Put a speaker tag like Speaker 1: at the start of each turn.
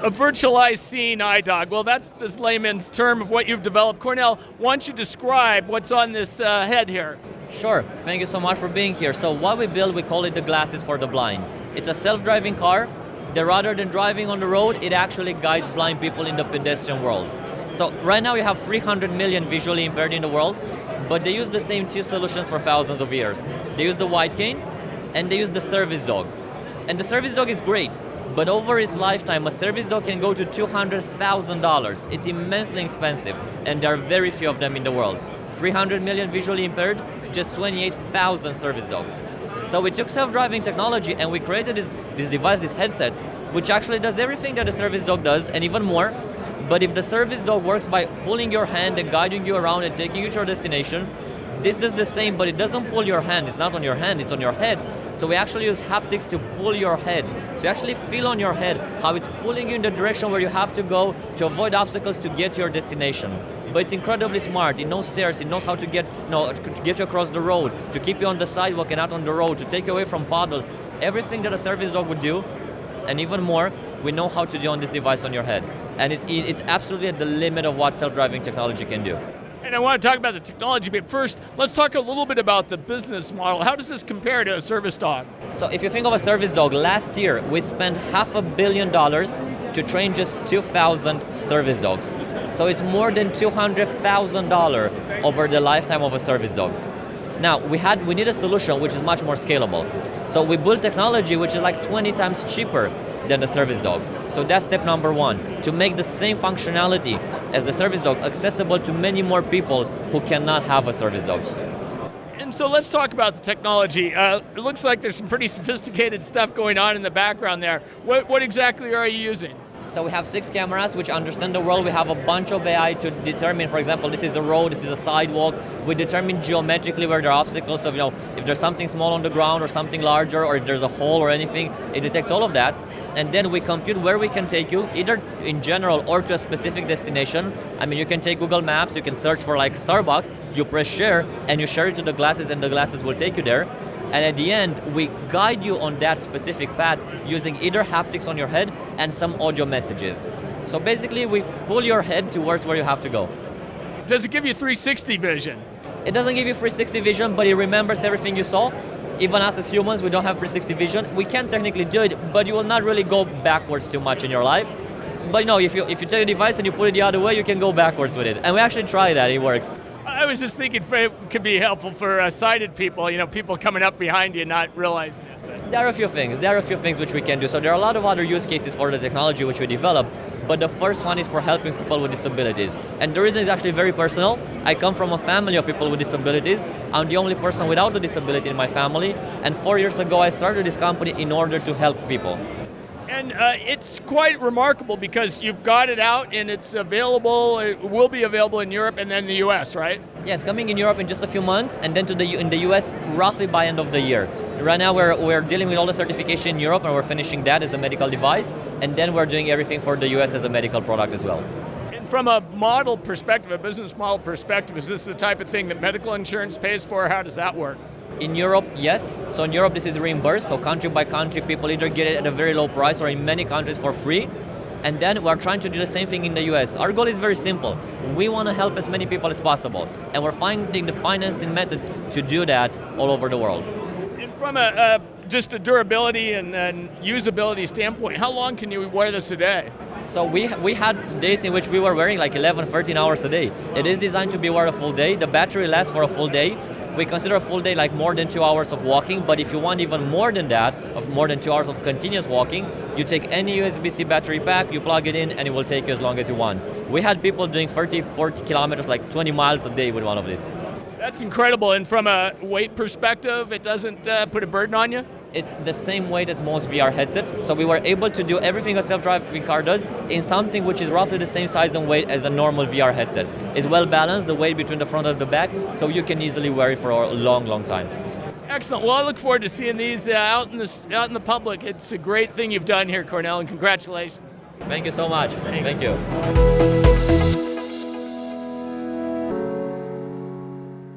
Speaker 1: A virtualized seeing eye dog. Well, that's this layman's term of what you've developed. Cornell, why don't you describe what's on this head here?
Speaker 2: Sure, thank you so much for being here. So what we build, we call it the glasses for the blind. It's a self-driving car that rather than driving on the road, it actually guides blind people in the pedestrian world. So right now we have 300 million visually impaired in the world, but they use the same two solutions for thousands of years. They use the white cane and they use the service dog. And the service dog is great, but over its lifetime, a service dog can go to $200,000. It's immensely expensive, and there are very few of them in the world. 300 million visually impaired, just 28,000 service dogs. So we took self-driving technology and we created this device, this headset, which actually does everything that a service dog does, and even more. But if the service dog works by pulling your hand and guiding you around and taking you to your destination, this does the same, but it doesn't pull your hand. It's not on your hand, it's on your head. So we actually use haptics to pull your head. So you actually feel on your head how it's pulling you in the direction where you have to go to avoid obstacles to get to your destination. But it's incredibly smart. It knows stairs, it knows how to get you across the road, to keep you on the sidewalk and not on the road, to take you away from puddles. Everything that a service dog would do, and even more, we know how to do on this device on your head. And it's absolutely at the limit of what self-driving technology can do.
Speaker 1: And I want to talk about the technology, but first, let's talk a little bit about the business model. How does this compare to a service dog?
Speaker 2: So if you think of a service dog, last year we spent $500 million to train just 2,000 service dogs. So it's more than $200,000 over the lifetime of a service dog. Now, we need a solution which is much more scalable. So we built technology which is like 20 times cheaper than the service dog. So that's step number one, to make the same functionality as the service dog accessible to many more people who cannot have a service dog.
Speaker 1: And so let's talk about the technology. It looks like there's some pretty sophisticated stuff going on in the background there. What exactly are you using?
Speaker 2: So we have 6 cameras which understand the world. We have a bunch of AI to determine, for example, this is a road, this is a sidewalk. We determine geometrically where there are obstacles. So if there's something small on the ground or something larger, or if there's a hole or anything, it detects all of that. And then we compute where we can take you, either in general or to a specific destination. I mean, you can take Google Maps, you can search for like Starbucks, you press share, and you share it to the glasses, and the glasses will take you there. And at the end, we guide you on that specific path using either haptics on your head and some audio messages. So basically, we pull your head towards where you have to go.
Speaker 1: Does it give you 360 vision?
Speaker 2: It doesn't give you 360 vision, but it remembers everything you saw. Even us as humans, we don't have 360 vision. We can technically do it, but you will not really go backwards too much in your life. But if you take a device and you put it the other way, you can go backwards with it. And we actually try that, it works.
Speaker 1: I was just thinking it could be helpful for sighted people, people coming up behind you not realizing it.
Speaker 2: There are a few things which we can do. So there are a lot of other use cases for the technology which we developed, but the first one is for helping people with disabilities. And the reason is actually very personal. I come from a family of people with disabilities. I'm the only person without a disability in my family, and 4 years ago I started this company in order to help people.
Speaker 1: And it's quite remarkable because you've got it out and it's available, it will be available in Europe and then the US, right?
Speaker 2: Yes, coming in Europe in just a few months, and then in the US roughly by end of the year. Right now we're dealing with all the certification in Europe, and we're finishing that as a medical device, and then we're doing everything for the US as a medical product as well.
Speaker 1: And from a model perspective, a business model perspective, is this the type of thing that medical insurance pays for? How does that work?
Speaker 2: In Europe, yes. So in Europe, this is reimbursed. So country by country, people either get it at a very low price or in many countries for free. And then we're trying to do the same thing in the US. Our goal is very simple. We want to help as many people as possible. And we're finding the financing methods to do that all over the world.
Speaker 1: And from just a durability and usability standpoint, how long can you wear this a day?
Speaker 2: So we had days in which we were wearing like 11, 13 hours a day. It is designed to be worn a full day. The battery lasts for a full day. We consider a full day like more than 2 hours of walking, but if you want even more than that, of more than 2 hours of continuous walking, you take any USB-C battery pack, you plug it in, and it will take you as long as you want. We had people doing 30, 40 kilometers, like 20 miles a day with one of these.
Speaker 1: That's incredible, and from a weight perspective, it doesn't put a burden on you?
Speaker 2: It's the same weight as most VR headsets, so we were able to do everything a self-driving car does in something which is roughly the same size and weight as a normal VR headset. It's well balanced, the weight between the front and the back, so you can easily wear it for a long, long time.
Speaker 1: Excellent. Well, I look forward to seeing these out in the public. It's a great thing you've done here, Cornell, and congratulations.
Speaker 2: Thank you so much.
Speaker 1: Thanks.
Speaker 2: Thank you.